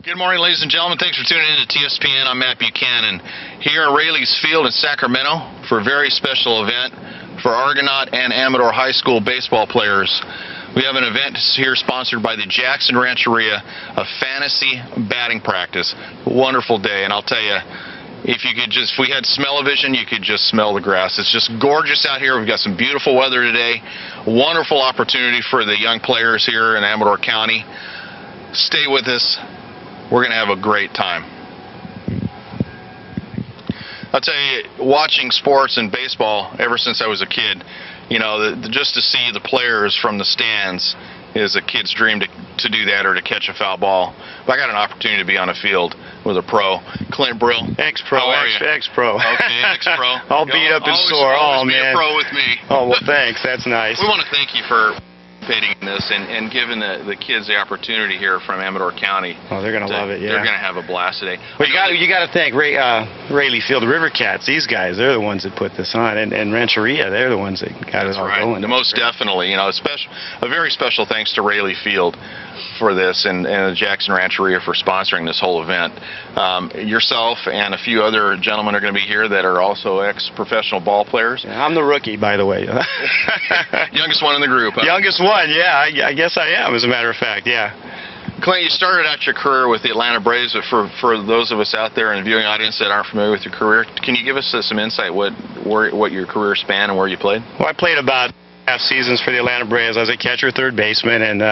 Good morning, ladies and gentlemen. Thanks for tuning in to TSPN. I'm Matt Buchanan here at Raley Field in Sacramento for a very special event for Argonaut and Amador High School baseball players. We have an event here sponsored by the Jackson Rancheria, a fantasy batting practice. Wonderful day, and I'll tell you, if we had smell-o-vision, you could just smell the grass. It's just gorgeous out here. We've got some beautiful weather today. Wonderful opportunity for the young players here in Amador County. Stay with us. We're going to have a great time. I'll tell you, watching sports and baseball ever since I was a kid, you know, just to see the players from the stands is a kid's dream to do that or to catch a foul ball. But I got an opportunity to be on a field with a pro. Clint Brill. Ex-pro. How are you? Ex-pro. Okay, ex-pro. All beat up and sore. Always man. Be a pro with me. Oh, well, thanks. That's nice. We want to thank you for participating in this and giving the kids the opportunity here from Amador County. Oh, they're going to love it, yeah. They're going to have a blast today. Well, you got to thank Raley Field, the River Cats. These guys, they're the ones that put this on. And Rancheria, they're the ones that got it all going. Most definitely. You know, a very special thanks to Raley Field for this and the Jackson Rancheria for sponsoring this whole event. Yourself and a few other gentlemen are going to be here that are also ex-professional ball players. Yeah, I'm the rookie, by the way. Youngest one in the group. Huh? Youngest one, yeah. I guess I am, as a matter of fact, yeah. Clint, you started out your career with the Atlanta Braves, but for those of us out there in the viewing audience that aren't familiar with your career, can you give us some insight what your career span and where you played? Well, I played about half seasons for the Atlanta Braves. I was a catcher, third baseman, and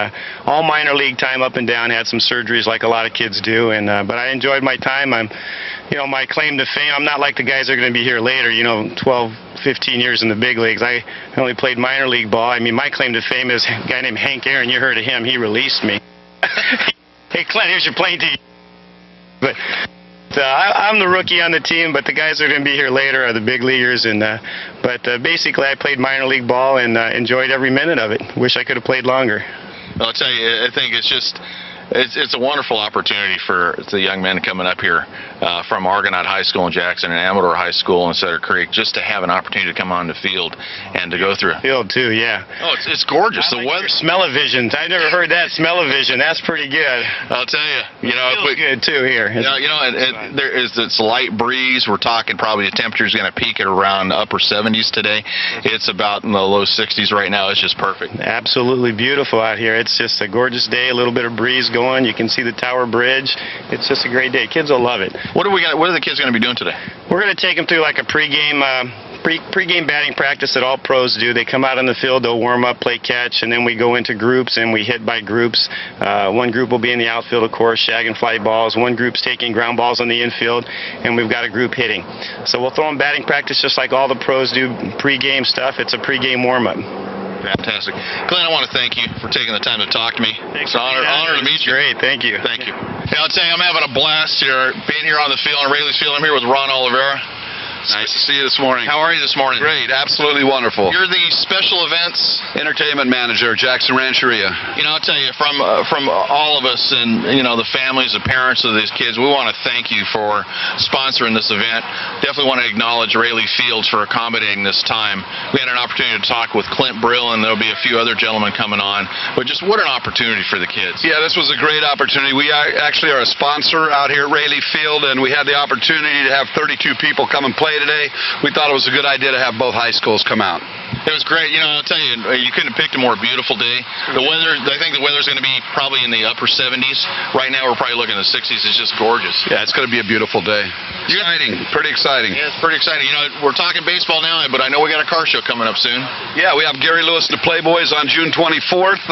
all minor league time up and down. Had some surgeries like a lot of kids do, and but I enjoyed my time. My claim to fame, I'm not like the guys that are going to be here later, 12, 15 years in the big leagues. I only played minor league ball. I mean, my claim to fame is a guy named Hank Aaron. You heard of him. He released me. Hey, Clint, here's your plane ticket. But I'm the rookie on the team, but the guys that are going to be here later are the big leaguers. But basically, I played minor league ball and enjoyed every minute of it. Wish I could have played longer. Well, I'll tell you, I think it's a wonderful opportunity for the young men coming up here from Argonaut High School in Jackson and Amador High School in Cedar Creek, just to have an opportunity to come on the field and to go through. Field too, yeah. Oh, it's gorgeous. The weather. Smell-o-vision. I never heard that. Smell-o-vision. That's pretty good. I'll tell you. It feels good too here. It's a light breeze. We're talking probably the temperature is going to peak at around upper 70s today. It's about in the low 60s right now. It's just perfect. Absolutely beautiful out here. It's just a gorgeous day. A little bit of breeze going. You can see the Tower Bridge. It's just a great day. Kids will love it. What are the kids going to be doing today? We're going to take them through like a pregame batting practice that all pros do. They come out on the field, they'll warm up, play catch, and then we go into groups and we hit by groups. One group will be in the outfield, of course, shag and fly balls. One group's taking ground balls on the infield, and we've got a group hitting. So we'll throw them batting practice just like all the pros do pregame stuff. It's a pregame warm-up. Fantastic. Clint, I want to thank you for taking the time to talk to me. Thanks. It's an honor to meet you. Great, thank you. Thank you. Hey, I'll tell you, I'm having a blast here, being here on the field, on Raley Field. I'm here with Ron Oliveira. Nice to see you this morning. How are you this morning? Great, absolutely wonderful. You're the special events entertainment manager, Jackson Rancheria. I'll tell you, from all of us and the families, the parents of these kids, we want to thank you for sponsoring this event. Definitely want to acknowledge Raley Fields for accommodating this time. We had an opportunity to talk with Clint Brill, and there'll be a few other gentlemen coming on. But just what an opportunity for the kids. Yeah, this was a great opportunity. We actually are a sponsor out here at Raley Field, and we had the opportunity to have 32 people come and play today. We thought it was a good idea to have both high schools come out. It was great. I'll tell you, you couldn't have picked a more beautiful day. The weather, I think the weather's going to be probably in the upper 70s. Right now we're probably looking at the 60s. It's just gorgeous. Yeah, it's going to be a beautiful day. Exciting. Pretty exciting. Yeah, it's pretty exciting. We're talking baseball now, but I know we got a car show coming up soon. Yeah, we have Gary Lewis and the Playboys on June 24th,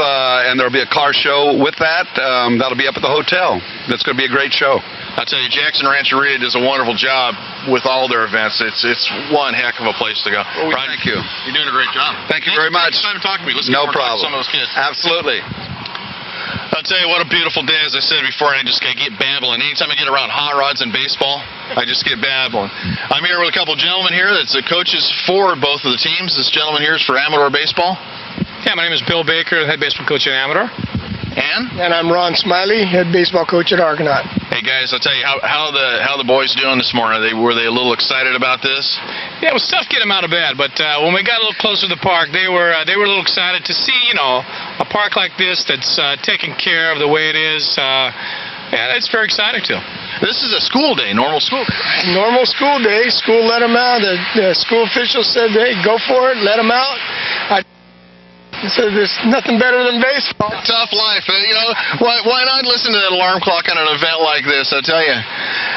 and there'll be a car show with that. That'll be up at the hotel. That's going to be a great show. I'll tell you, Jackson Rancheria does a wonderful job with all their events. It's one heck of a place to go. Well, thank you. You're doing a great job. Thank you very much. It's time to talk to me. Let's no get problem. Some of those kids. Absolutely. I'll tell you what a beautiful day, as I said before, and I just get babbling. Anytime I get around hot rods and baseball, I just get babbling. I'm here with a couple gentlemen here that's the coaches for both of the teams. This gentleman here is for Amador Baseball. Yeah, my name is Bill Baker, head baseball coach at Amador. And I'm Ron Smiley, head baseball coach at Argonaut. Hey guys, I'll tell you how the boys doing this morning. Were they a little excited about this? Yeah, it was tough getting them out of bed, but when we got a little closer to the park, they were a little excited to see a park like this that's taken care of the way it is. Yeah, it's very exciting too. This is a school day, normal school day, right? Normal school day. School let them out. The school officials said, hey, go for it, let them out. I said there's nothing better than baseball. Tough life. Why not listen to that alarm clock on an event like this? I tell you.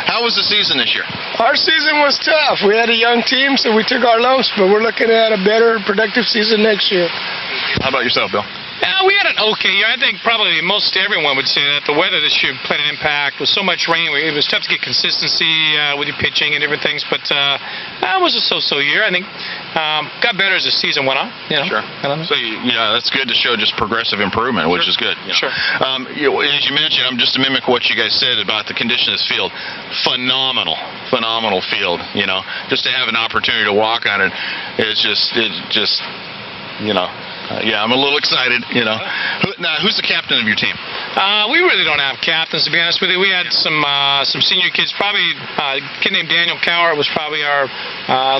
How was the season this year? Our season was tough. We had a young team, so we took our lumps, but we're looking at a better, productive season next year. How about yourself, Bill? Yeah, we had an okay year. I think probably most everyone would say that the weather this year played an impact. With so much rain, it was tough to get consistency with your pitching and different things. But it was a so-so year. I think got better as the season went on. Sure. So that's good to show just progressive improvement, which is good. Sure. As you mentioned, just to mimic what you guys said about the condition of this field, phenomenal field. Just to have an opportunity to walk on it, I'm a little excited, Now, who's the captain of your team? We really don't have captains, to be honest with you. We had some senior kids. Probably a kid named Daniel Cowart was probably our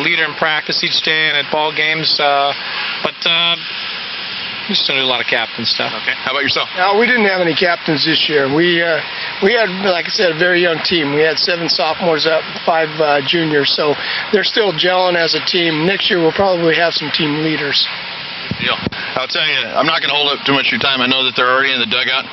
leader in practice each day and at ball games. But we just don't do a lot of captain stuff. Okay. How about yourself? No, we didn't have any captains this year. We had, like I said, a very young team. We had 7 sophomores up, 5 juniors, so they're still gelling as a team. Next year we'll probably have some team leaders. Deal. I'll tell you, I'm not going to hold up too much of your time. I know that they're already in the dugout.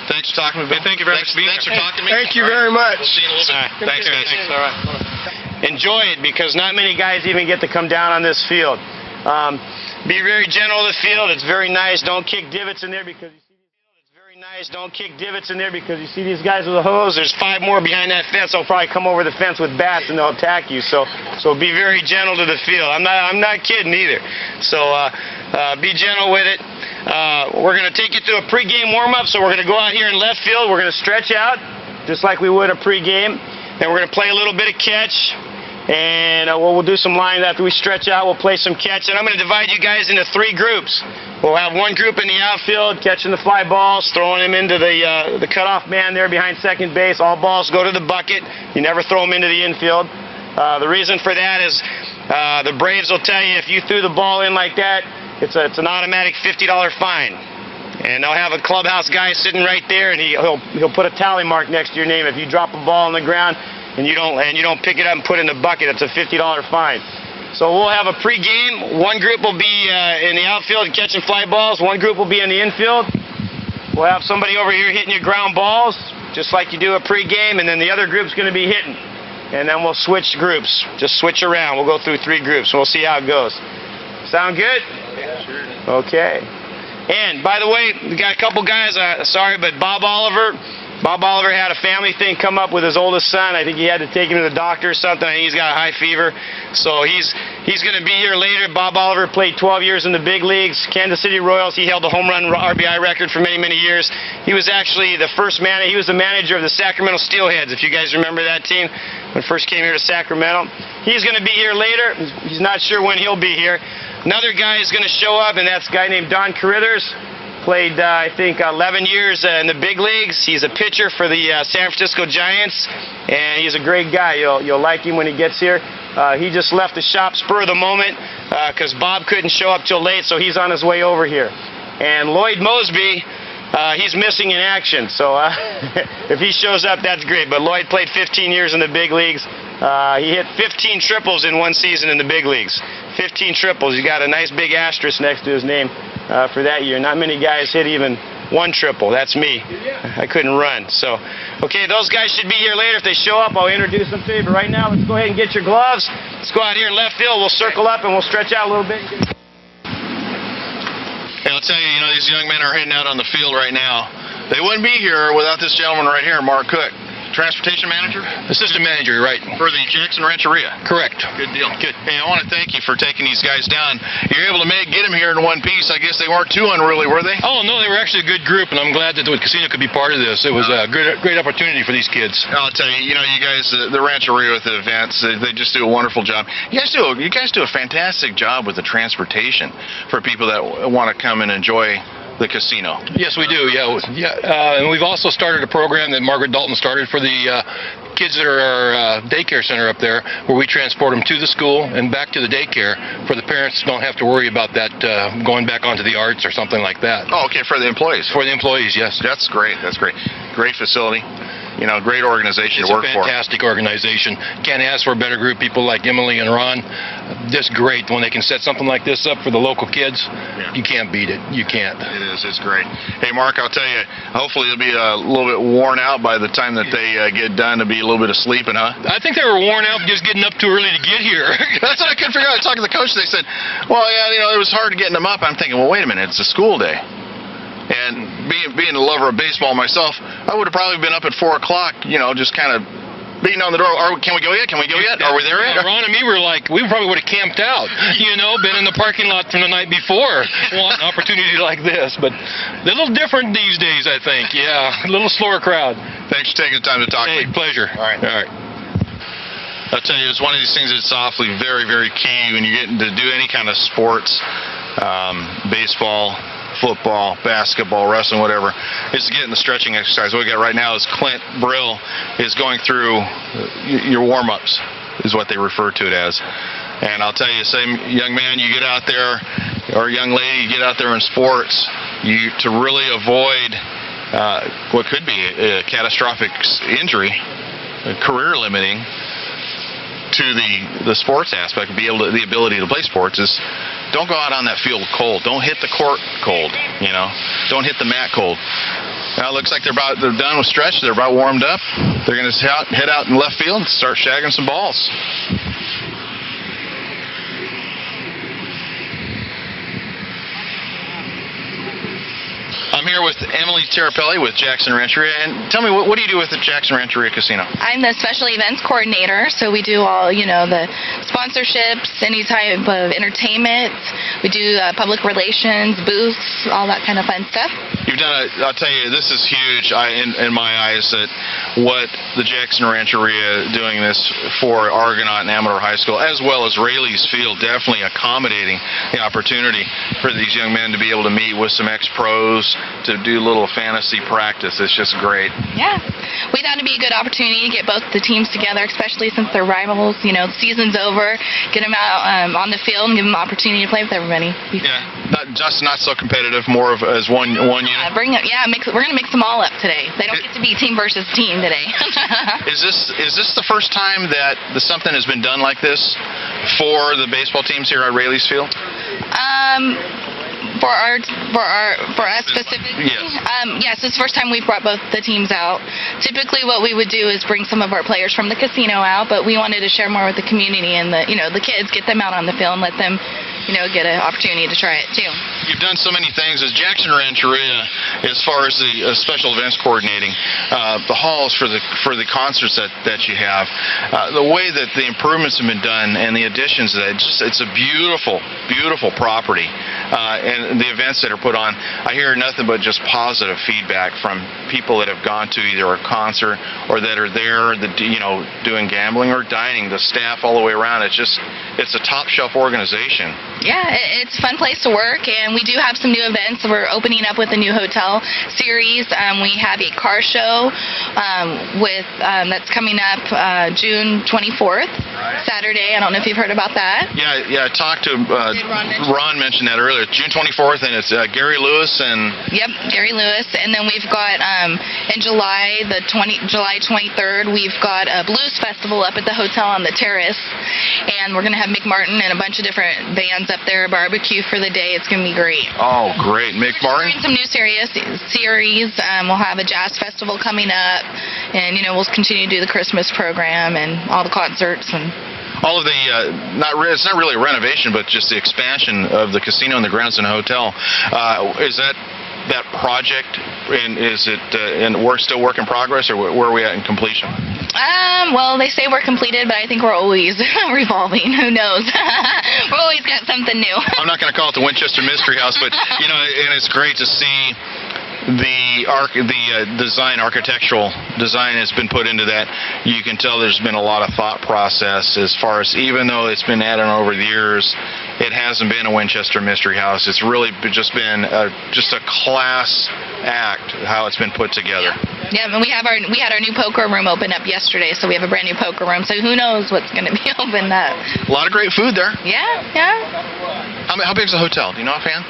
Thanks for talking to me, Bill. Thank you very much. Thanks for talking to me. Thank you very much. We'll see you in a little bit. Thanks, guys. All right. Enjoy it, because not many guys even get to come down on this field. Be very gentle with the field. It's very nice. Don't kick divots in there because you see these guys with a hose. There's 5 more behind that fence. They'll probably come over the fence with bats and they'll attack you. So be very gentle to the field. I'm not kidding either. So be gentle with it. We're going to take you through a pregame warm-up. So we're going to go out here in left field. We're going to stretch out just like we would a pregame. Then we're going to play a little bit of catch. And we'll do some lines after we stretch out. We'll play some catch. And I'm going to divide you guys into 3 groups. We'll have one group in the outfield catching the fly balls, throwing them into the cutoff man there behind second base. All balls go to the bucket. You never throw them into the infield. The reason for that is the Braves will tell you if you threw the ball in like that, it's an automatic $50 fine. And they'll have a clubhouse guy sitting right there, and he'll put a tally mark next to your name. If you drop a ball on the ground and you don't pick it up and put it in the bucket, it's a $50 fine. So we'll have a pregame. One group will be in the outfield catching fly balls. One group will be in the infield. We'll have somebody over here hitting your ground balls, just like you do a pregame, and then the other group's going to be hitting. And then we'll switch groups. Just switch around. We'll go through 3 groups, and we'll see how it goes. Sound good? Yeah, sure. Okay. And, by the way, we got a couple guys, sorry, but Bob Oliver had a family thing come up with his oldest son. I think he had to take him to the doctor or something. I think he's got a high fever. So he's going to be here later. Bob Oliver played 12 years in the big leagues. Kansas City Royals. He held the home run RBI record for many, many years. He was actually the he was the manager of the Sacramento Steelheads, if you guys remember that team, when it first came here to Sacramento. He's going to be here later. He's not sure when he'll be here. Another guy is going to show up, and that's a guy named Don Carithers. Played, I think, 11 years in the big leagues. He's a pitcher for the San Francisco Giants, and he's a great guy. You'll like him when he gets here. He just left the shop spur of the moment because Bob couldn't show up till late, so he's on his way over here. And Lloyd Mosby, he's missing in action, so if he shows up, that's great. But Lloyd played 15 years in the big leagues. He hit 15 triples in one season in the big leagues. 15 triples. He's got a nice big asterisk next to his name for that year. Not many guys hit even 1 triple. That's me. I couldn't run. So, okay, those guys should be here later. If they show up, I'll introduce them to you. But right now, let's go ahead and get your gloves. Let's go out here in left field. We'll circle up and we'll stretch out a little bit. Hey, I'll tell you, these young men are hitting out on the field right now. They wouldn't be here without this gentleman right here, Mark Cook. Transportation manager? Assistant manager, right. For the Jackson Rancheria. Correct. Good deal. Good. Hey, I want to thank you for taking these guys down. You're able to get them here in one piece. I guess they weren't too unruly, were they? Oh, no, they were actually a good group, and I'm glad that the casino could be part of this. It was a great opportunity for these kids. I'll tell you, you guys, the Rancheria with the events, they just do a wonderful job. You guys do a fantastic job with the transportation for people that want to come and enjoy the casino. Yes, we do. Yeah. And we've also started a program that Margaret Dalton started for the kids that are our daycare center up there, where we transport them to the school and back to the daycare, for the parents don't have to worry about that going back onto the arts or something like that. Oh, okay, for the employees. For the employees, yes. That's great. That's great. Great facility. great organization It's to work a for. fantastic organization. Can't ask for a better group of people like Emily and Ron. Just great when they can set something like this up for the local kids. Yeah. You can't beat it. You can't. It is. It's great. Hey, Mark, I'll tell you, hopefully it'll be a little bit worn out by the time that they get done. To be a little bit of sleeping, huh? I think they were worn out just getting up too early to get here. That's what I couldn't figure out. I talked to the coach. They said, well, yeah, it was hard getting them up. I'm thinking, well, wait a minute. It's a school day. And being a lover of baseball myself, I would have probably been up at 4 o'clock, just kind of beating on the door. Can we go yet? Can we go yet? Are we there yet? Ron and me were like, we probably would have camped out, been in the parking lot from the night before, want an opportunity like this. But they're a little different these days, I think. Yeah, a little slower crowd. Thanks for taking the time to talk to me. Pleasure. All right. I'll tell you, it's one of these things that's awfully very, very key when you're getting to do any kind of sports, baseball, football, basketball, wrestling, whatever, is to get in the stretching exercise. What we got right now is Clint Brill is going through your warm-ups, is what they refer to it as. And I'll tell you, same young man, you get out there, or young lady, you get out there in sports, to really avoid what could be a catastrophic injury, career-limiting, to the sports aspect, the ability to play sports, is don't go out on that field cold. Don't hit the court cold. Don't hit the mat cold. Now it looks like they're done with stretch. They're about warmed up. They're going to head out in left field and start shagging some balls. I'm here with Emily Terrapelli with Jackson Rancheria. And tell me, what do you do with the Jackson Rancheria Casino? I'm the special events coordinator, so we do all, the sponsorships, any type of entertainment. We do public relations, booths, all that kind of fun stuff. You've done I'll tell you, this is huge in my eyes, that what the Jackson Rancheria doing this for Argonaut and Amador High School, as well as Raley's Field, definitely accommodating the opportunity for these young men to be able to meet with some ex-pros, to do a little fantasy practice. It's just great. Yeah. We thought it'd be a good opportunity to get both the teams together, especially since they're rivals. The season's over. Get them out on the field and give them the opportunity to play with everybody. Yeah. Not so competitive, more of as one unit. We're going to mix them all up today. They don't get to be team versus team today. Is this the first time that something has been done like this for the baseball teams here at Raley's Field? For us specifically? Yes. Yes, it's the first time we've brought both the teams out. Typically what we would do is bring some of our players from the casino out, but we wanted to share more with the community and the kids, get them out on the field and let them get an opportunity to try it too. You've done so many things as Jackson Rancheria, as far as the special events coordinating, the halls for the concerts that you have, the way that the improvements have been done and the additions, it's a beautiful, beautiful property, and the events that are put on. I hear nothing but just positive feedback from people that have gone to either a concert or that are there, doing gambling or dining. The staff all the way around. It's a top shelf organization. Yeah, it's a fun place to work, and we do have some new events. We're opening up with a new hotel series. We have a car show that's coming up June 24th, Saturday. I don't know if you've heard about that. Yeah. I talked to Did Ron mentioned that earlier. June 24th, and it's Gary Lewis and. Yep, Gary Lewis, and then we've got in July 23rd, we've got a blues festival up at the hotel on the terrace, and we're gonna have Mick Martin and a bunch of different bands up there, barbecue for the day. It's gonna be great. Oh, great. Mick Martin? Some new series. We'll have a jazz festival coming up, and we'll continue to do the Christmas program and all the concerts and. All of the it's not really a renovation, but just the expansion of the casino and the grounds and hotel. Is that project, and is it still work in progress, or where are we at in completion? Well, they say we're completed, but I think we're always revolving. Who knows? We've always got something new. I'm not going to call it the Winchester Mystery House, but and it's great to see the architectural design has been put into that. You can tell there's been a lot of thought process as far as, even though it's been added on over the years, it hasn't been a Winchester Mystery House. It's really just been a class act how it's been put together. Yeah, and we had our new poker room open up yesterday, so we have a brand new poker room. So who knows what's going to be opened up? A lot of great food there. Yeah. How big is the hotel? Do you know offhand?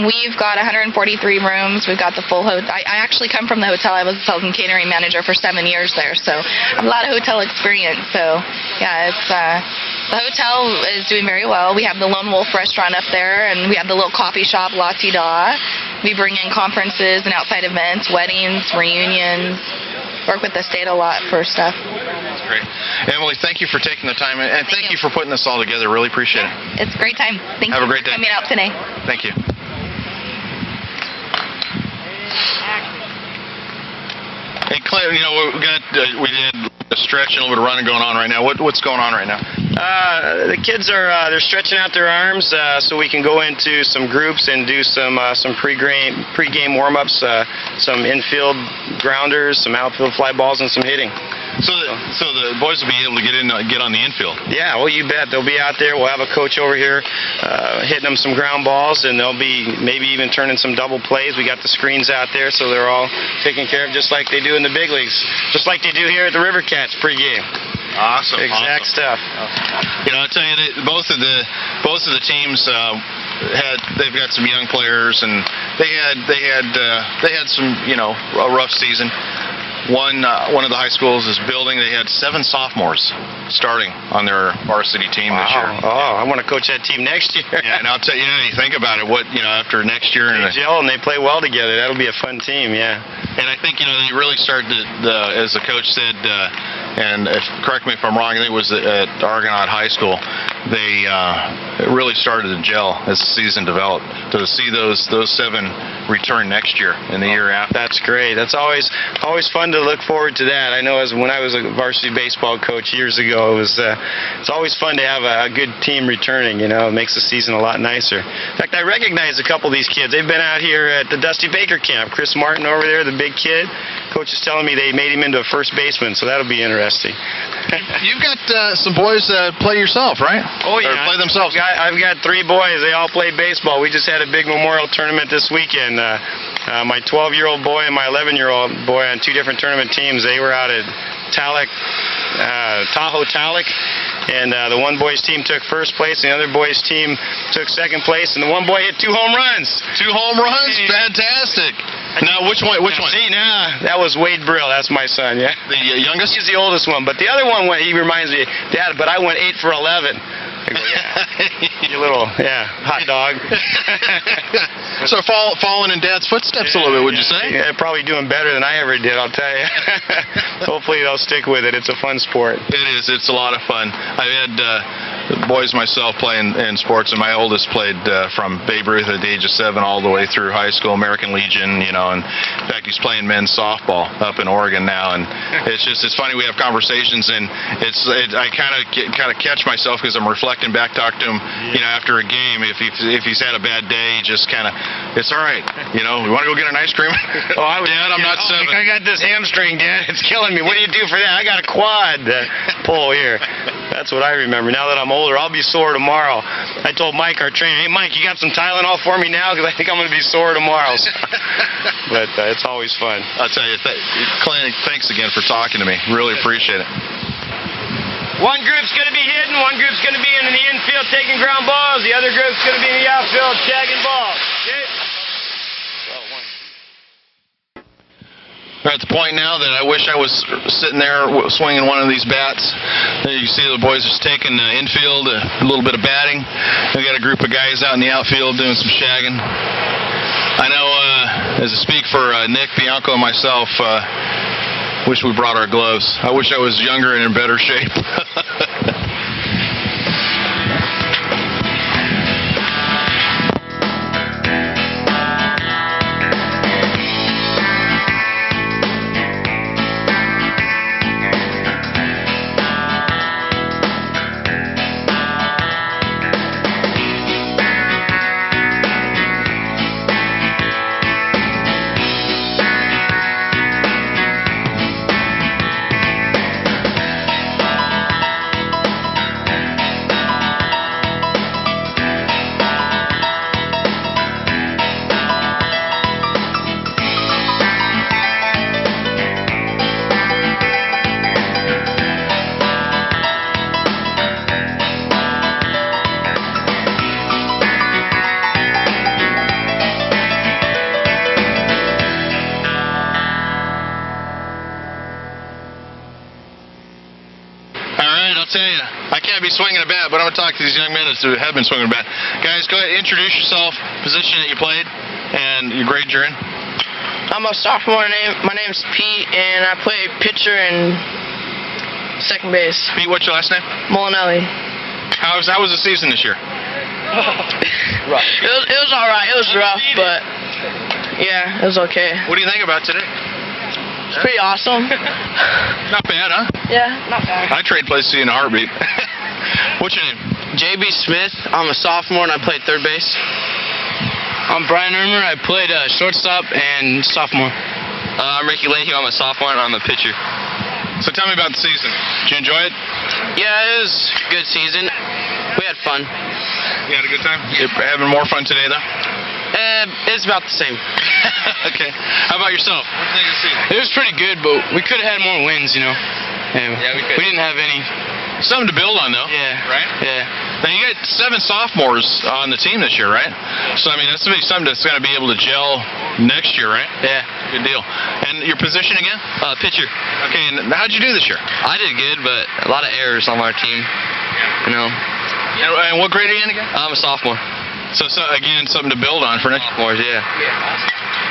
We've got 143 rooms. We've got the full hotel. I actually come from the hotel. I was a sales and catering manager for 7 years there, so I have a lot of hotel experience. So, yeah, it's the hotel is doing very well. We have the Lone Wolf restaurant up there, and we have the little coffee shop, La Ti Da. We bring in conferences and outside events, weddings, reunions. Work with the state a lot for stuff. That's great. Emily, thank you for taking the time, and thank you for putting this all together. Really appreciate it. It's a great time. Thank Have you a great for day. coming out today. Thank you. Hey, Clint, you know, we did a stretch and a little bit of running going on right now. What's going on right now? The kids are they're stretching out their arms so we can go into some groups and do some pre-game warm-ups, some infield grounders, some outfield fly balls, and some hitting. So the boys will be able to get on the infield. Yeah, well, you bet. They'll be out there. We'll have a coach over here hitting them some ground balls, and they'll be maybe even turning some double plays. We got the screens out there, so they're all taken care of just like they do in the big leagues, just like they do here at the River Cats pregame. Awesome. Exact stuff. You know, I'll tell you that both of the teams they've got some young players, and they had some, you know, a rough season. One of the high schools is building. They had 7 sophomores starting on their varsity team this year. Oh, I want to coach that team next year. Yeah, and I'll tell you, you think about it. After next year, they gel and they play well together. That'll be a fun team. Yeah. And I think they really started as the coach said, and correct me if I'm wrong. I think it was at Argonaut High School. They really started to gel as the season developed. To see those 7 return next year and the year after. That's great. That's always fun to look forward to that. I know when I was a varsity baseball coach years ago, it's always fun to have a good team returning. You know, it makes the season a lot nicer. In fact, I recognize a couple of these kids. They've been out here at the Dusty Baker camp. Chris Martin over there, the big kid. Coach is telling me they made him into a first baseman, so that'll be interesting. You've got some boys that play yourself, right? Oh yeah, or play themselves. I've got 3 boys. They all play baseball. We just had a big memorial tournament this weekend. My 12-year-old boy and my 11-year-old boy on 2 different tournament teams. They were out at Tahoe Talek, and the one boy's team took first place, and the other boy's team took second place, and the one boy hit 2 home runs. 2 home runs? Fantastic. Now, which one? See, that was Wade Brill. That's my son, yeah. The youngest? He's the oldest one, but the other one, he reminds me, Dad, but I went 8 for 11. I go, yeah. You little, hot dog. So following in Dad's footsteps a little bit, would you say? Yeah, probably doing better than I ever did, I'll tell you. Hopefully they'll stick with it. It's a fun sport. It is. It's a lot of fun. I've had boys myself playing in sports, and my oldest played from Babe Ruth at the age of 7 all the way through high school, American Legion, and in fact he's playing men's softball up in Oregon now, and it's funny, we have conversations, and I kind of catch myself because I'm reflecting back, talk to him, after a game, if he's had a bad day, just kind of, it's all right, we want to go get an ice cream? Dad, I'm not 7. I got this hamstring, Dad, it's killing me. What do you do for that? I got a quad pull here. That's what I remember. Now that I'm older, I'll be sore tomorrow. I told Mike, our trainer, hey, Mike, you got some Tylenol for me now? Because I think I'm going to be sore tomorrow. But it's always fun. I'll tell you, Clint, thanks again for talking to me. Really appreciate it. One group's going to be hitting, one group's going to be in the infield taking ground balls, the other group's going to be in the outfield tagging balls. Okay? We're at the point now that I wish I was sitting there swinging one of these bats. You see the boys just taking infield, a little bit of batting. We got a group of guys out in the outfield doing some shagging. I know, as I speak for Nick, Bianco, and myself, wish we brought our gloves. I wish I was younger and in better shape. I'll tell you, I can't be swinging a bat, but I'm going to talk to these young men who have been swinging a bat. Guys, go ahead, introduce yourself, position that you played, and your grade you're in. I'm a sophomore. My name's Pete, and I play pitcher and second base. Pete, what's your last name? Molinelli. How was the season this year? It was all right. It was rough, but yeah, it was okay. What do you think about today? It's pretty awesome. Not bad, huh? Yeah, not bad. I trade places in a heartbeat. What's your name? JB Smith. I'm a sophomore, and I played third base. I'm Brian Ermer. I played shortstop and sophomore. I'm Ricky Leahy. I'm a sophomore, and I'm a pitcher. So tell me about the season. Did you enjoy it? Yeah, it was a good season. We had fun. You had a good time? You're having more fun today, though? It's about the same. Okay. How about yourself? What do you think of the season? It was pretty good, but we could have had more wins, you know. Yeah, we could. We didn't have any. Something to build on, though. Yeah. Right? Yeah. Now, you got 7 sophomores on the team this year, right? So, I mean, that's going to be something that's going to be able to gel next year, right? Yeah. Good deal. And your position again? Pitcher. Okay, and how'd you do this year? I did good, but a lot of errors on our team. You know, And what grade are you in again? I'm a sophomore. So again, something to build on for next year. Sophomores, yeah.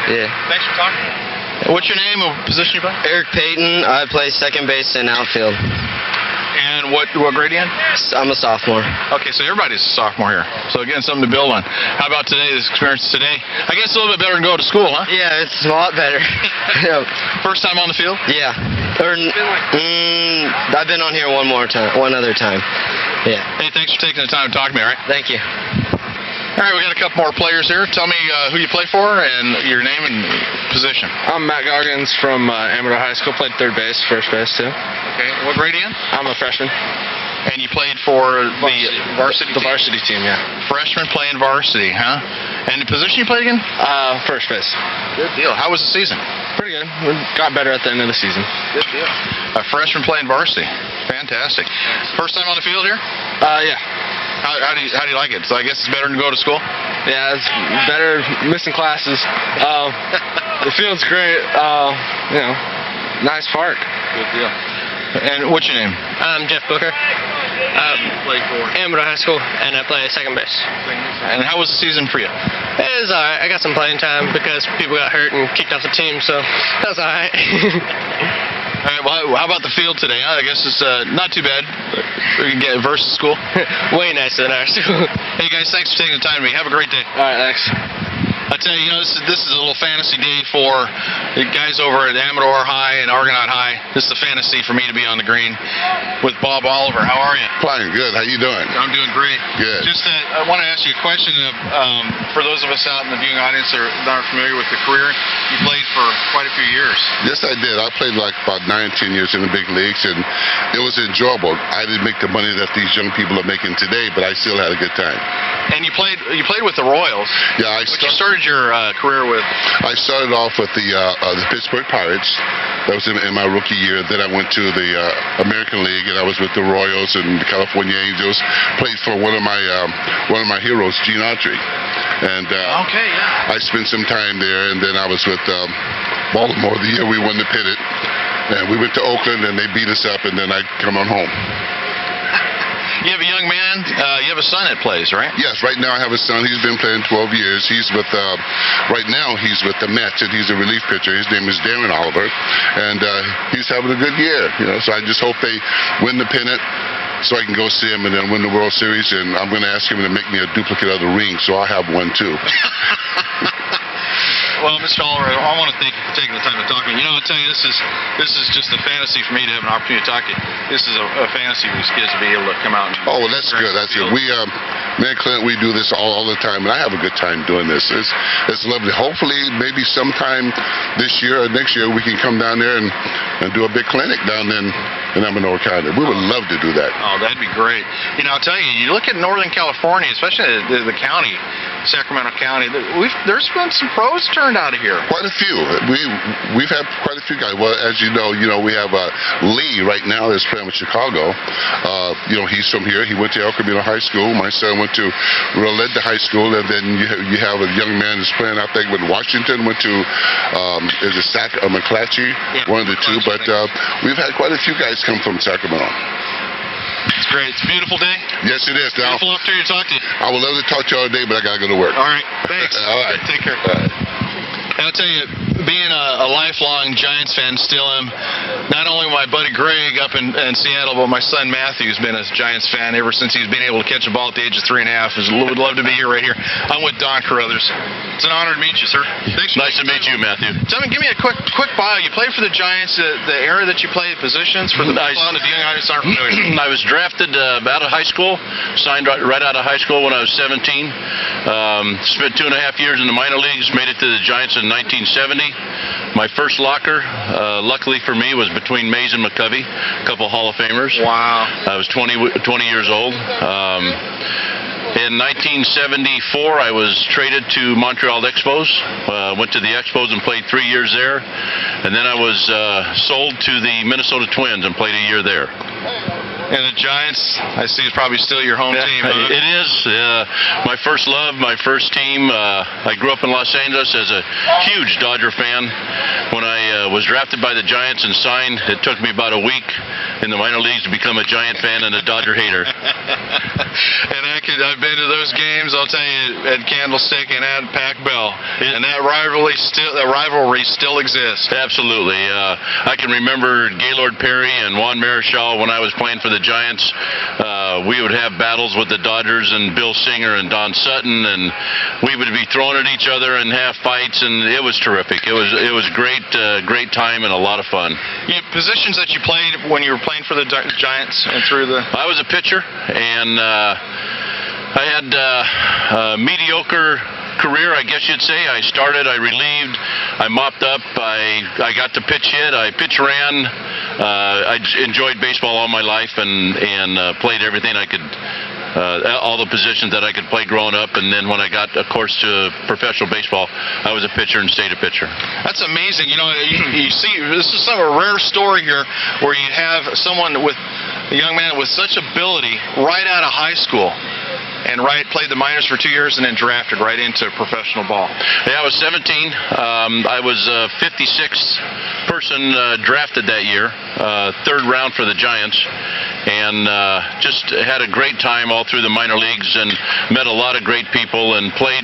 Yeah. Thanks for talking. What's your name or position you play? Eric Payton. I play second base and outfield. And what grade are you in? I'm a sophomore. Okay, so everybody's a sophomore here. So again, something to build on. How about today's experience today? I guess a little bit better than go to school, huh? Yeah, it's a lot better. First time on the field? Yeah. I've been on here one other time. Yeah. Hey, thanks for taking the time to talk to me, all right? Thank you. All right, we got a couple more players here. Tell me who you play for and your name and position. I'm Matt Goggins from Amador High School. Played third base, first base too. Okay, what grade are you in? I'm a freshman. And you played for the varsity team? Varsity team, yeah. Freshman playing varsity, huh? And the position you played again? First base. Good deal. How was the season? Pretty good. We got better at the end of the season. Good deal. A freshman playing varsity. Fantastic. First time on the field here? Yeah. How do you like it? So I guess it's better than go to school? Yeah, it's better missing classes. The field's great. You know, nice park. Good deal. And what's your name? I'm Jeff Booker. Play for Amador High School, and I play second base. And how was the season for you? It was all right. I got some playing time because people got hurt and kicked off the team, so that was all right. All right, well, how about the field today? I guess it's not too bad. We can get versus school. Way nicer than ours. Hey guys, thanks for taking the time to me. Have a great day. All right, thanks. I tell you, this is a little fantasy day for the guys over at Amador High and Argonaut High. This is a fantasy for me to be on the green with Bob Oliver. How are you? Fine, good. How you doing? I'm doing great. Good. Just I want to ask you a question. For those of us out in the viewing audience that aren't familiar with the career, you played for quite a few years. Yes, I did. I played like about 19 years in the big leagues, and it was enjoyable. I didn't make the money that these young people are making today, but I still had a good time. And you played with the Royals. Yeah, you started your career with. I started off with the Pittsburgh Pirates. That was in my rookie year. Then I went to the American League, and I was with the Royals and the California Angels. Played for one of my heroes, Gene Autry. And okay, yeah. I spent some time there, and then I was with Baltimore the year we won the pennant. And we went to Oakland, and they beat us up, and then I come on home. You have a young man, you have a son that plays, right? Yes, right now I have a son. He's been playing 12 years. He's with, right now he's with the Mets, and he's a relief pitcher. His name is Darren Oliver, and he's having a good year. You know, so I just hope they win the pennant so I can go see him and then win the World Series, and I'm going to ask him to make me a duplicate of the ring, so I'll have one too. Well, Mr. Oliver, I want to thank you for taking the time to talk to me. You know, I'll tell you, this is just a fantasy for me to have an opportunity to talk to you. This is a fantasy for these kids to be able to come out and... Oh, well, that's good. That's good. We, me and Clint, we do this all the time, and I have a good time doing this. It's lovely. Hopefully, maybe sometime this year or next year, we can come down there and do a big clinic down in Amador County. We would love to do that. Oh, that'd be great. You know, I'll tell you, you look at Northern California, especially the county, Sacramento County, there's been some pros turned out of here. Quite a few. We've had quite a few guys. Well, as you know, we have Lee right now that's playing with Chicago. He's from here. He went to El Camino High School. My son went to Roletta High School, and then you have a young man that's playing, I think, with Washington. Went to is it McClatchy? Yeah, one of the two. But we've had quite a few guys come from Sacramento. It's great. It's a beautiful day. Yes, it is. Now, Beautiful opportunity to talk to you. I would love to talk to you all day, but I got to go to work. All right. Thanks. All right. Take care. All right. And I'll tell you, being a lifelong Giants fan, still am. Not only my buddy Greg up in Seattle, but my son Matthew's been a Giants fan ever since he's been able to catch a ball at the age of 3.5. Would love to be here right here. I'm with Don Carruthers. It's an honor to meet you, sir. Thanks. Nice to meet you, Matthew. Tell me, give me a quick bio. You played for the Giants, the era that you played, positions for the young Giants aren't familiar. I was drafted out of high school, signed right out of high school when I was 17. Spent 2.5 years in the minor leagues, made it to the Giants in 1970. My first locker, luckily for me, was between Mays and McCovey, a couple Hall of Famers. Wow. I was 20 years old. In 1974, I was traded to Montreal Expos. Went to the Expos and played 3 years there. And then I was sold to the Minnesota Twins and played a year there. And the Giants, I see, is probably still your home team. Huh? It is. My first love, my first team. I grew up in Los Angeles as a huge Dodger fan. When I was drafted by the Giants and signed, it took me about a week in the minor leagues to become a Giant fan and a Dodger hater. And I've been to those games, I'll tell you, at Candlestick and at Pac-Bell. And that rivalry still exists. Absolutely. I can remember Gaylord Perry and Juan Marichal when I was playing for the Giants. We would have battles with the Dodgers and Bill Singer and Don Sutton, and we would be throwing at each other and have fights, and it was terrific. It was great time and a lot of fun. Positions that you played when you were playing for the Giants and through the... I was a pitcher, and I had a mediocre career, I guess you'd say. I started, I relieved, I mopped up, I got to pitch hit, I pitch ran. I enjoyed baseball all my life and played everything I could, all the positions that I could play growing up. And then when I got, of course, to professional baseball, I was a pitcher and stayed a pitcher. That's amazing. You know, you see, this is a rare story here where you have someone with a young man with such ability right out of high school. And played the minors for 2 years and then drafted right into professional ball. Yeah, I was 17. I was 56th person drafted that year, third round for the Giants, and just had a great time all through the minor leagues and met a lot of great people and played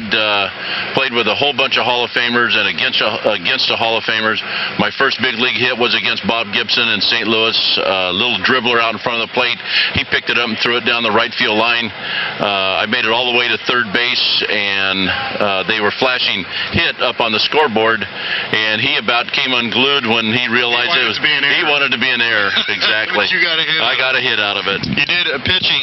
with a whole bunch of Hall of Famers and against a Hall of Famers. My first big league hit was against Bob Gibson in St. Louis, a little dribbler out in front of the plate. He picked it up and threw it down the right field line. I made it all the way to third base, and they were flashing hit up on the scoreboard, and he about came unglued when he realized he wanted to be an error. Exactly. But you got a hit. I got a hit out of it. You did pitching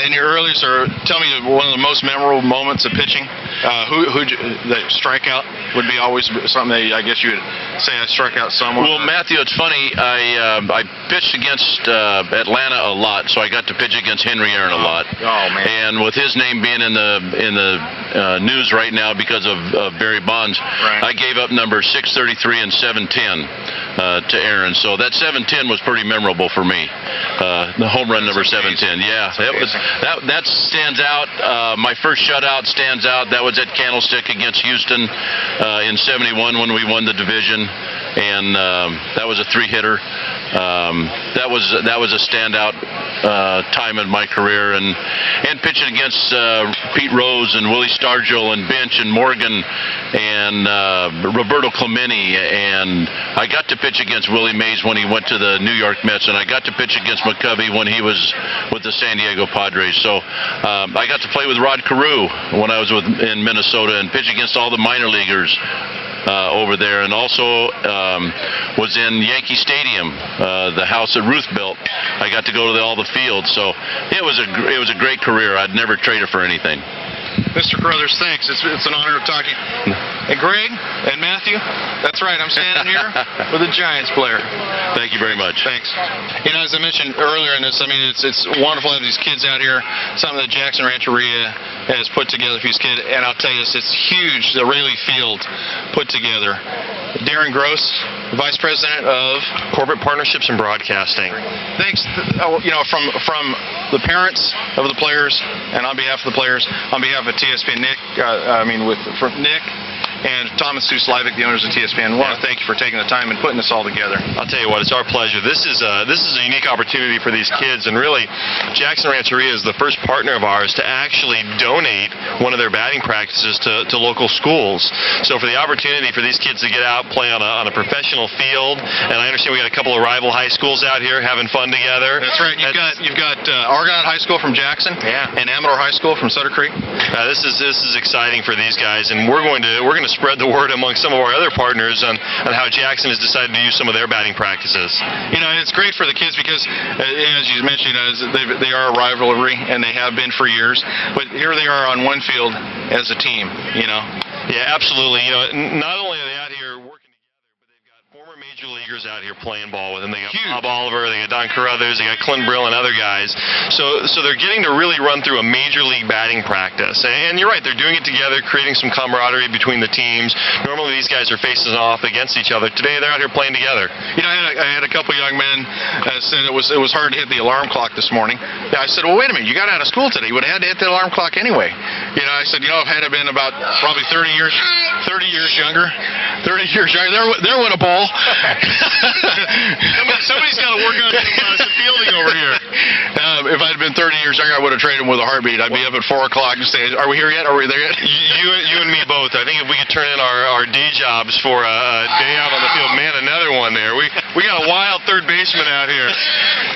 in your early, sir. Tell me one of the most memorable moments of pitching. The strikeout would be always something that I guess you would say I struck out someone. Well, Matthew, it's funny. I pitched against Atlanta a lot, so I got to pitch against Henry Aaron a lot. Oh man! And with his name being in the news right now because of Barry Bonds, I gave up numbers 633 and 710 to Aaron. So that 710 was pretty memorable for me. The home run number 710. Yeah, that stands out. My first shutout stands out. That was at Candlestick against Houston in '71 when we won the division, and that was a 3-hitter. That was a standout time in my career, and pitching against Pete Rose and Willie Stargell and Bench and Morgan and Roberto Clemente, and I got to pitch against Willie Mays when he went to the New York Mets, and I got to pitch against McCovey when he was with the San Diego Padres. So I got to play with Rod Carew when I was in Minnesota and pitch against all the minor leaguers over there, and also was in Yankee Stadium, the house that Ruth built. I got to go to all the fields, so it was a great career. I'd never trade it for anything. Mr. Carruthers, thanks. It's an honor to talk to you. And Greg and Matthew, that's right, I'm standing here with a Giants player. Thank you very much. Thanks. You know, as I mentioned earlier in this, I mean, it's wonderful to have these kids out here, something that Jackson Rancheria has put together for these kids, and I'll tell you this, it's huge, the Raley Field put together. Darren Gross, Vice President of Corporate Partnerships and Broadcasting. Thanks, you know, from the parents of the players, and on behalf of the players, on behalf of TSPN, Nick, from Nick and Tom and Sue Slivick, the owners of TSPN. I want to thank you for taking the time and putting this all together. I'll tell you what, it's our pleasure. This is a unique opportunity for these kids, and really, Jackson Rancheria is the first partner of ours to actually donate one of their batting practices to local schools. So for the opportunity for these kids to get out, play on a professional field, and I understand we got a couple of rival high schools out here having fun together. That's right. You've got Argonaut High School from Jackson, and Amador High School from Sutter Creek. This is exciting for these guys, and we're going to spread the word among some of our other partners on how Jackson has decided to use some of their batting practices. You know, it's great for the kids because, as you mentioned, they are a rivalry, and they have been for years. But here they are on one field as a team. You know. Yeah, absolutely. You know, not only are they out here working together, but they've got former major leaguers out here playing ball with them. They got Bob Oliver, they got Don Carruthers, they got Clint Brill and other guys. So they're getting to really run through a major league batting practice. And you're right, they're doing it together, creating some camaraderie between the teams. Normally these guys are facing off against each other. Today they're out here playing together. You know, I had a couple young men said it was hard to hit the alarm clock this morning. I said, well, wait a minute, you got out of school today. You would have had to hit the alarm clock anyway. You know, I said, you know, if it had been about probably 30 years younger, there went a ball. Somebody's got to work on some fielding over here. If I'd been 30 years younger, I would have traded him with a heartbeat. I'd be up at 4 o'clock and say, are we here yet? Are we there yet? You and me both. I think if we could turn in our day jobs for a day out on the field, man, another one there. We got a wild third baseman out here.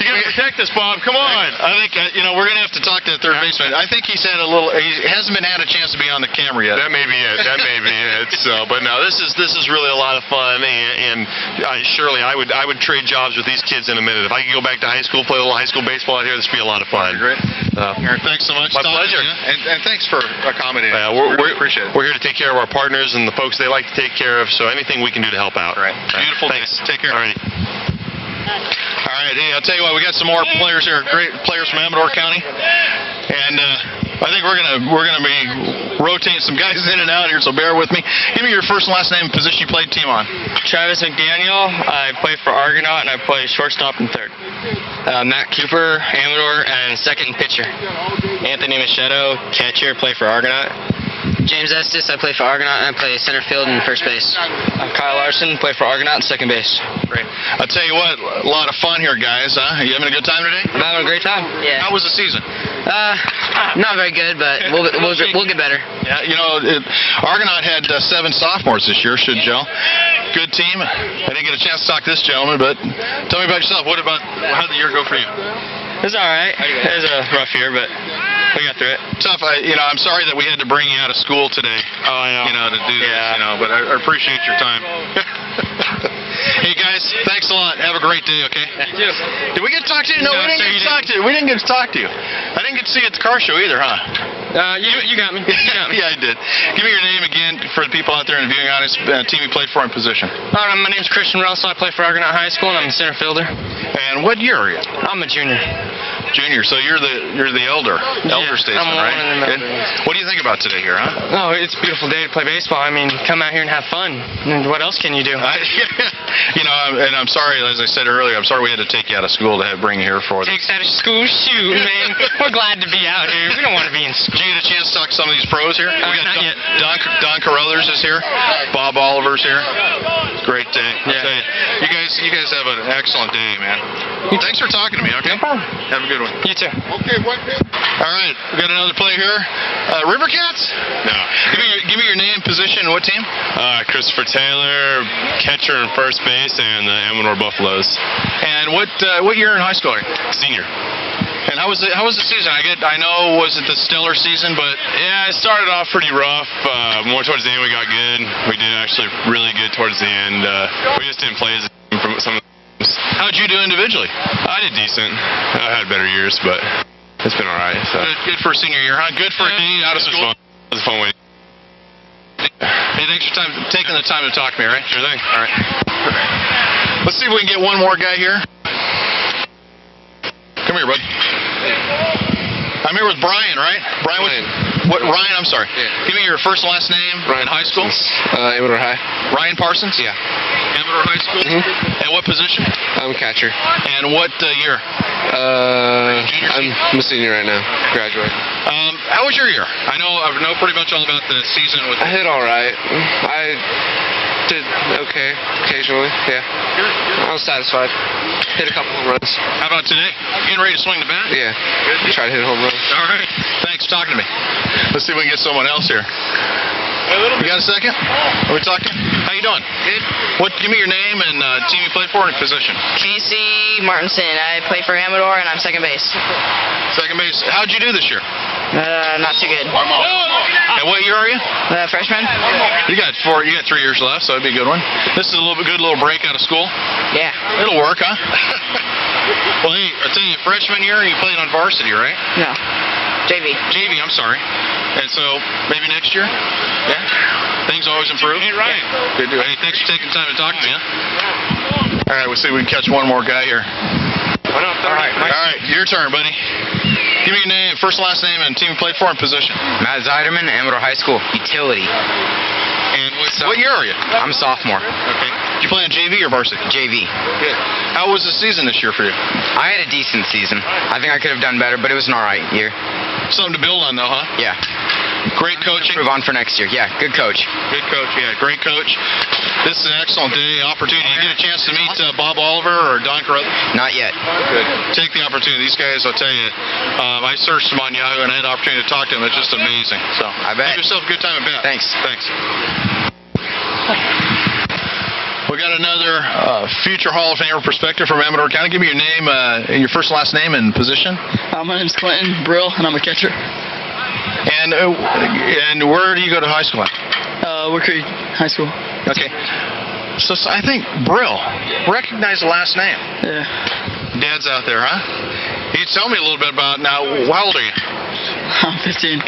You got to protect us, Bob. Come on. I think, we're going to have to talk to the third baseman. I think he's had he hasn't had a chance to be on the camera yet. That may be it. So, but no, this is really a lot of fun, and surely I would trade jobs with these kids in a minute. If I could go back to high school, play a little high school baseball out here, this would be a lot of fun. Great. Thanks so much. My pleasure. And thanks for accommodating. We appreciate it. We're here to take care of our partners and the folks they like to take care of, so anything we can do to help out. Right. Beautiful. Thanks. Take care. All right. All right. Hey, I'll tell you what, we got some more players here, great players from Amador County. And I think we're gonna be rotating some guys in and out here, so bear with me. Give me your first and last name and position you played team on. Travis McDaniel. I play for Argonaut, and I play shortstop and third. Matt Cooper, Amador, and second pitcher. Anthony Machado, catcher, play for Argonaut. James Estes, I play for Argonaut, and I play center field and first base. I'm Kyle Larson, play for Argonaut and second base. Great. I'll tell you what, a lot of fun here, guys. Huh? You having a good time today? I'm having a great time. Yeah. How was the season? Not very good, but we'll get better. Yeah, you know, Argonaut had 7 sophomores this year, should Joe. Good team. I didn't get a chance to talk to this gentleman, but tell me about yourself. How did the year go for you? It was all right. It was a rough year, but we got through it. Tough. I'm sorry that we had to bring you out of school today. Oh, I know. You know, to do this. But I appreciate your time. Hey guys, thanks a lot. Have a great day. Okay. Thank you. Did we get to talk to you? No, we didn't get to talk to you. We didn't get to talk to you. I didn't get to see you at the car show either, huh? You got me. Yeah, I did. Give me your name again for the people out there in the viewing audience. Team you played for and position. My name's Christian Russell. I play for Argonaut High School, and I'm a center fielder. And what year are you? I'm a junior. Junior, so you're the elder statesman, I'm right? one of them. What do you think about today here, huh? Oh, it's a beautiful day to play baseball. I mean, come out here and have fun. And what else can you do? And I'm sorry, as I said earlier, I'm sorry we had to take you out of school to bring you here for this. Takes out of school, shoot, man. We're glad to be out here. We don't want to be in school. Did you get a chance to talk to some of these pros here? Not yet. Don Carruthers is here. Bob Oliver's here. Great day. Yeah. You guys have an excellent day, man. Thanks for talking to me, okay? No problem. Have a good one. You too. Okay, all right, we got another player here. River Cats? No. Give me your name, position, and what team? Christopher Taylor, catcher and first base, and the Amador Buffaloes. And what year in high school are you? Senior. And how was the season? I know, was it the stellar season, but Yeah, it started off pretty rough. More towards the end, we got good. We did actually really good towards the end. We just didn't play as a team for some of the games. How'd you do individually? I did decent. I had better years, but it's been all right. So. Good for a senior year, huh? Good for a day out of school. It was a fun way. Hey, thanks for taking the time to talk to me, all right? Sure thing. All right. Let's see if we can get one more guy here. Come here, bud. I'm here with Brian, right? Ryan, I'm sorry. Yeah. Give me your first and last name in high school. Amador High. Ryan Parsons? Yeah. Amador High School? And what position? I'm catcher. And what year? I'm a senior right now. Graduate. How was your year? I know pretty much all about the season. I hit all right. I did okay occasionally. Yeah. I was satisfied. Hit a couple home runs. How about today? Getting ready to swing the bat? Yeah. Good. Try to hit home runs. All right. Thanks for talking to me. Let's see if we can get someone else here. You got a second? Are we talking? How you doing? Good. Give me your name and team you play for and position. Casey Martinson. I play for Amador, and I'm second base. Second base. How'd you do this year? Not too good. And what year are you? Freshman. You got 3 years left, so it'd be a good one. This is a good little break out of school. Yeah. It'll work, huh? Well, hey, I tell you, freshman year you played on varsity, right? No. JV. JV. I'm sorry. And so maybe next year. Yeah. Things always improve. Hey, Ryan. Good. Hey, thanks for taking the time to talk to me. Huh? All right, we'll see if we can catch one more guy here. All right, your turn, buddy. Give me your name, first and last name, and team you played for and position. Matt Zeiderman, Amador High School. Utility. And what year are you? I'm a sophomore. Okay. Did you play on JV or varsity? JV. Good. How was the season this year for you? I had a decent season. I think I could have done better, but it was an all right year. Something to build on, though, huh? Yeah. Great coaching. Move on for next year. Yeah, good coach. Good coach, yeah. Great coach. This is an excellent day, opportunity. You get a chance to meet Bob Oliver or Don Carruthers? Not yet. Good. Take the opportunity. These guys, I'll tell you, I searched them on Yahoo and I had the opportunity to talk to them. It's just amazing. So I bet. Have yourself a good time at bat. Thanks. We got another future Hall of Famer perspective from Amador County. Give me your name, your first and last name and position. My name's Clinton Brill, and I'm a catcher. And where do you go to high school at? Wood Creek High School. Okay. So I think Brill. Recognize the last name. Yeah. Dad's out there, huh? Can you tell me a little bit about now? How old are you? I'm 15.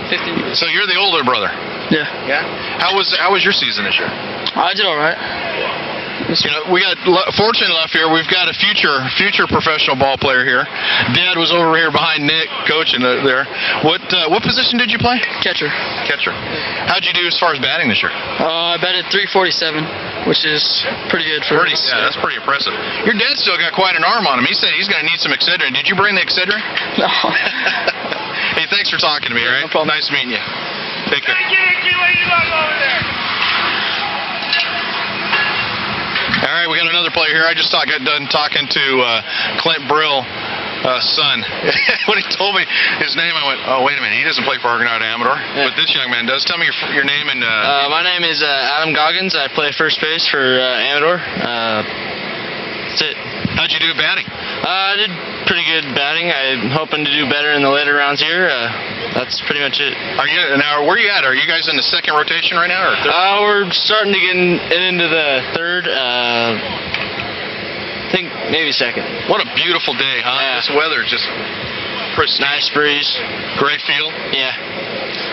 15. So you're the older brother. Yeah. Yeah. How was your season this year? I did all right. You know, we got fortunately left here. We've got a future professional ball player here. Dad was over here behind Nick coaching there. What position did you play? Catcher. How'd you do as far as batting this year? I batted .347, which is pretty good for us. Yeah, that's pretty impressive. Your dad still got quite an arm on him. He said he's going to need some Excedrin. Did you bring the Excedrin? No. Hey, thanks for talking to me. All right. No problem. Nice meeting you. Take care. All right, we got another player here. I just got done talking to Clint Brill, son. When he told me his name, I went, oh, wait a minute. He doesn't play for Argonaut Amador, but this young man does. Tell me your name and... My name is Adam Goggins. I play first base for Amador. That's it. How'd you do batting? I did pretty good batting. I'm hoping to do better in the later rounds here. That's pretty much it. Now, where are you at? Are you guys in the second rotation right now? Or third? We're starting to get into the third. I think maybe second. What a beautiful day, huh? Yeah. This weather is just pristine. Nice breeze. Great field? Yeah.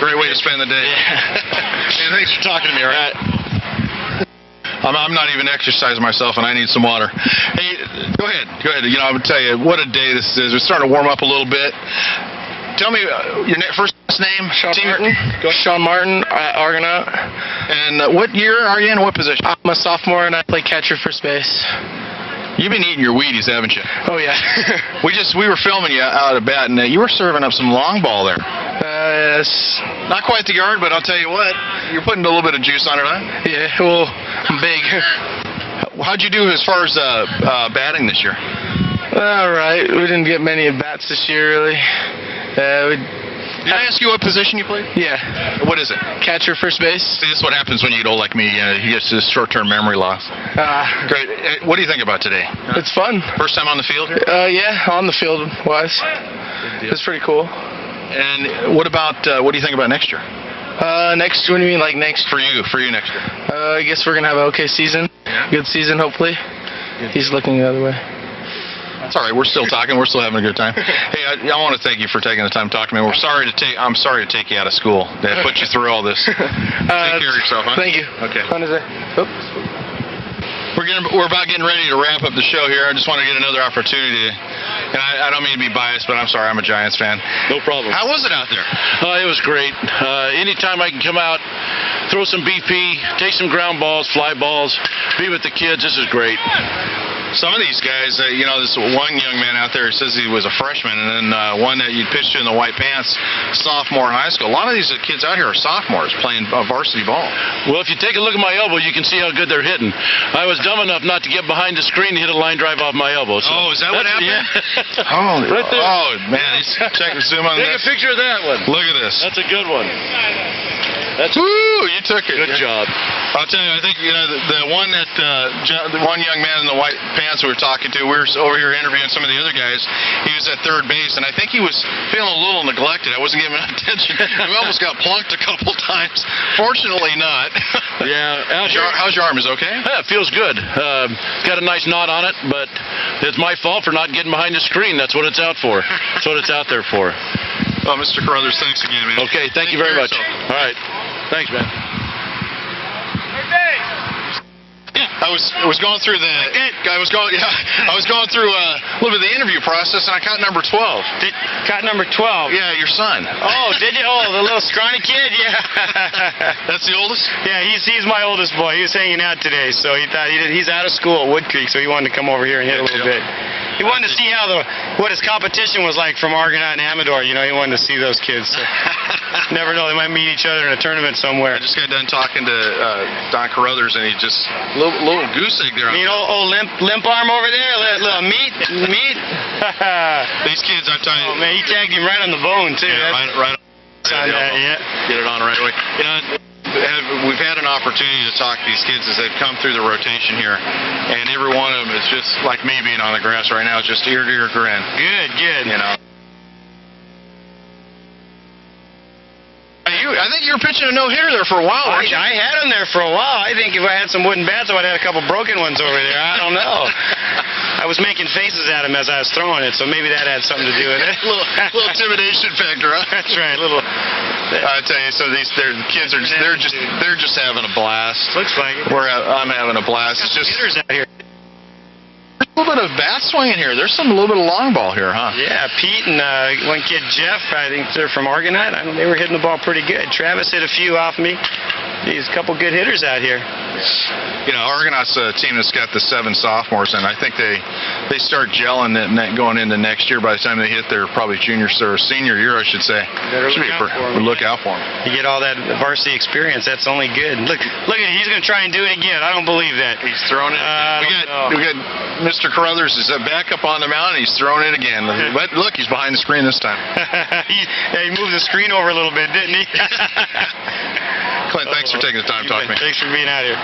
Great way to spend the day. Yeah. Hey, thanks for talking to me, all right? I'm not even exercising myself, and I need some water. Hey, go ahead. You know, I would tell you, what a day this is. We're starting to warm up a little bit. Tell me your first name. Sean Martin. Sean Martin at Argonaut. And what year are you in? What position? I'm a sophomore, and I play catcher first base. You've been eating your Wheaties, haven't you? Oh, yeah. we were filming you out at bat, and you were serving up some long ball there. Yes. Not quite the yard, but I'll tell you what, you're putting a little bit of juice on it, huh? Yeah, well, I'm big. How'd you do as far as batting this year? All right. We didn't get many at-bats this year, really. Did I ask you what position you played? Yeah. What is it? Catcher, first base. See, this is what happens when you get old like me. You get this short-term memory loss. Great. What do you think about today? It's fun. First time on the field here? Yeah, on the field was. It's pretty cool. And what do you think about next year? Next, what do you mean, like next? For you next year. I guess we're going to have an okay season. Yeah. Good season, hopefully. He's looking the other way. That's all right. We're still talking. We're still having a good time. Hey, I want to thank you for taking the time to talk to me. I'm sorry to take you out of school. They put you through all this. Take care of yourself, huh? Thank you. Okay. Fun is it? We're about getting ready to wrap up the show here. I just want to get another opportunity. And I don't mean to be biased, but I'm sorry. I'm a Giants fan. No problem. How was it out there? It was great. Anytime I can come out, throw some BP, take some ground balls, fly balls, be with the kids, this is great. some of these guys, this one young man out there says he was a freshman, and then one that you pitched to in the white pants, sophomore in high school. A lot of these kids out here are sophomores playing varsity ball. Well, if you take a look at my elbow, you can see how good they're hitting. I was dumb enough not to get behind the screen and hit a line drive off my elbow. So is that what happened? Yeah. Oh, right there. Oh, man. Check the zoom on Take this. a picture of that one. Look at this. That's a good one. Woo! You took it. Good job. I'll tell you, I think the one the one young man in the white pants we were talking to, we were over here interviewing some of the other guys. He was at third base, and I think he was feeling a little neglected. I wasn't giving him attention. We almost got plunked a couple times. Fortunately, not. Yeah. How's your arm? Is it okay? Yeah, it feels good. Got a nice knot on it, but it's my fault for not getting behind the screen. That's what it's out for. That's what it's out there for. Well, Mr. Carruthers, thanks again, man. Okay, thank you very much. All right. Thanks, man. Yeah, I was going through a little bit of the interview process, and I caught number 12. Caught number 12? Yeah, your son. Oh, did you? Oh, the little scrawny kid? Yeah. That's the oldest? Yeah, he's my oldest boy. He was hanging out today, so he thought he's out of school at Wood Creek, so he wanted to come over here and hit a little bit. He wanted to see what his competition was like from Argonaut and Amador. He wanted to see those kids. So. Never know, they might meet each other in a tournament somewhere. I just got done talking to Don Carruthers, and he just little goose egg there. Limp arm over there, little meat. These kids, I'm telling you. Oh man, he tagged him right on the bone too. Yeah, right on yeah. Get it on right away. We've had an opportunity to talk to these kids as they've come through the rotation here, and every one of them is just like me being on the grass right now, just ear to ear grin. Good. I think you were pitching a no-hitter there for a while, weren't you? I had him there for a while. I think if I had some wooden bats, I would have had a couple broken ones over there. I don't know. I was making faces at him as I was throwing it, so maybe that had something to do with it. little intimidation factor, huh? That's right. I tell you, so the kids are they're just having a blast. Looks like it. I'm having a blast. It's just hitters out here. There's a little bit of bat swinging here. There's a little bit of long ball here, huh? Yeah, Pete and one kid, Jeff, I think they're from Argonaut. They were hitting the ball pretty good. Travis hit a few off me. There's a couple good hitters out here. Argonaut's a team that's got the 7 sophomores, and I think they start gelling going into next year. By the time they hit their probably junior or senior year, I should say. Look out for them. You get all that varsity experience. That's only good. Look at it. He's going to try and do it again. I don't believe that. He's throwing it. We got Mr. Carruthers is back up on the mound, and he's throwing it again. But look, he's behind the screen this time. he moved the screen over a little bit, didn't he? Clint, thanks for taking the time to talk to me. Thanks for being out here.